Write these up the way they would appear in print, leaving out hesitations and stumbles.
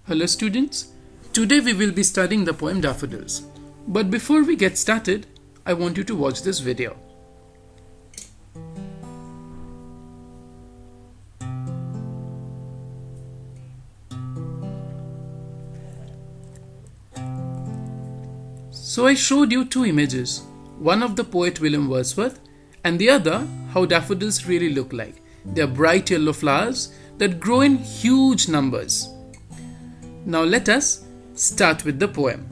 Hello students, today we will be studying the poem Daffodils. But before we get started, I want you to watch this video. So I showed you two images, one of the poet William Wordsworth and the other how daffodils really look like. They are bright yellow flowers that grow in huge numbers. Now let us start with the poem.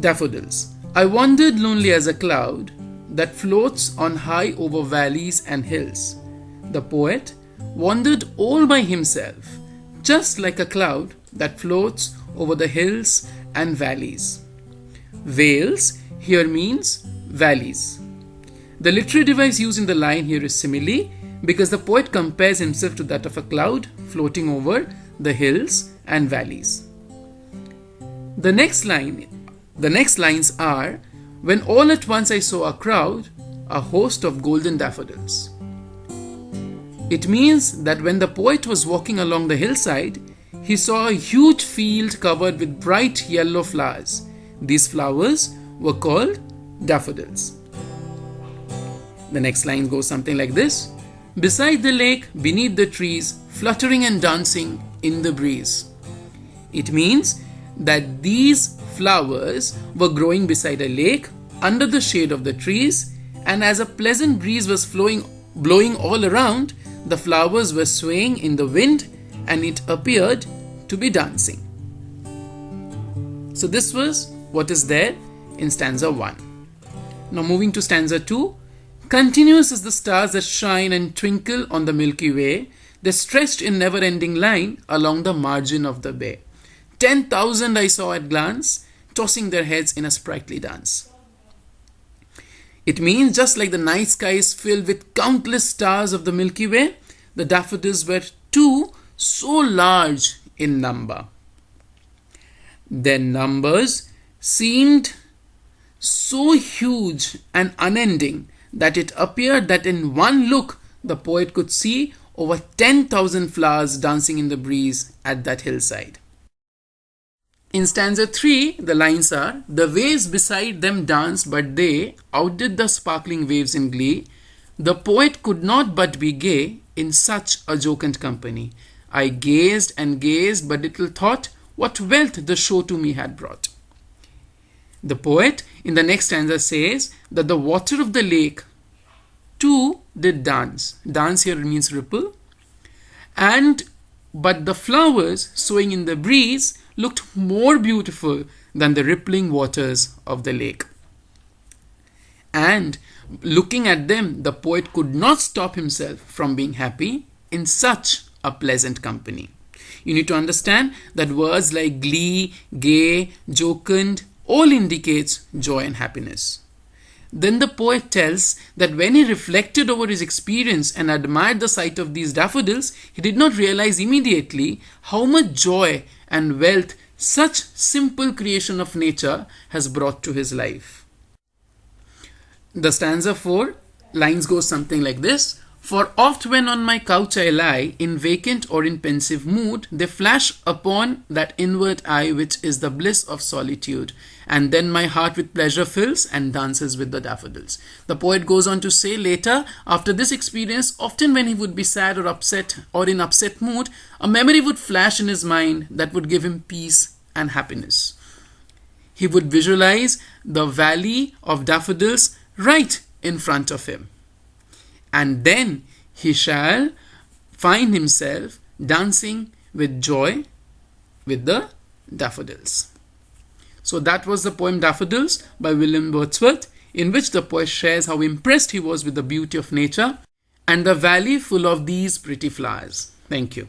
Daffodils. I wandered lonely as a cloud that floats on high over valleys and hills. The poet wandered all by himself, just like a cloud that floats over the hills and valleys. Vales here means valleys. The literary device used in the line here is simile, because the poet compares himself to that of a cloud floating over the hills and valleys. The next lines are, when all at once I saw a crowd, a host of golden daffodils. It means that when the poet was walking along the hillside, he saw a huge field covered with bright yellow flowers. These flowers were called daffodils. The next line goes something like this. Beside the lake, beneath the trees, fluttering and dancing in the breeze. It means that these flowers were growing beside a lake, under the shade of the trees, and as a pleasant breeze was blowing all around, the flowers were swaying in the wind and it appeared to be dancing. So this was what is there in stanza 1. Now moving to stanza 2. Continuous as the stars that shine and twinkle on the Milky Way, they stretched in never-ending line along the margin of the bay. 10,000 I saw at glance, tossing their heads in a sprightly dance. It means just like the night sky is filled with countless stars of the Milky Way, the daffodils were too so large in number. Their numbers seemed so huge and unending that it appeared that in one look the poet could see over 10,000 flowers dancing in the breeze at that hillside. In stanza 3, the lines are, the waves beside them danced, but they outdid the sparkling waves in glee. The poet could not but be gay in such a jocund company. I gazed and gazed, but little thought what wealth the show to me had brought. The poet in the next stanza says that the water of the lake too did dance. Dance here means ripple. But the flowers swaying in the breeze looked more beautiful than the rippling waters of the lake. And looking at them, the poet could not stop himself from being happy in such a pleasant company. You need to understand that words like glee, gay, jocund all indicates joy and happiness. Then the poet tells that when he reflected over his experience and admired the sight of these daffodils, he did not realize immediately how much joy and wealth such simple creation of nature has brought to his life. The stanza 4 lines go something like this. For oft when on my couch I lie, in vacant or in pensive mood, they flash upon that inward eye which is the bliss of solitude. And then my heart with pleasure fills and dances with the daffodils. The poet goes on to say later, after this experience, often when he would be sad or upset or in upset mood, a memory would flash in his mind that would give him peace and happiness. He would visualize the valley of daffodils right in front of him. And then he shall find himself dancing with joy with the daffodils. So that was the poem Daffodils by William Wordsworth, in which the poet shares how impressed he was with the beauty of nature and the valley full of these pretty flowers. Thank you.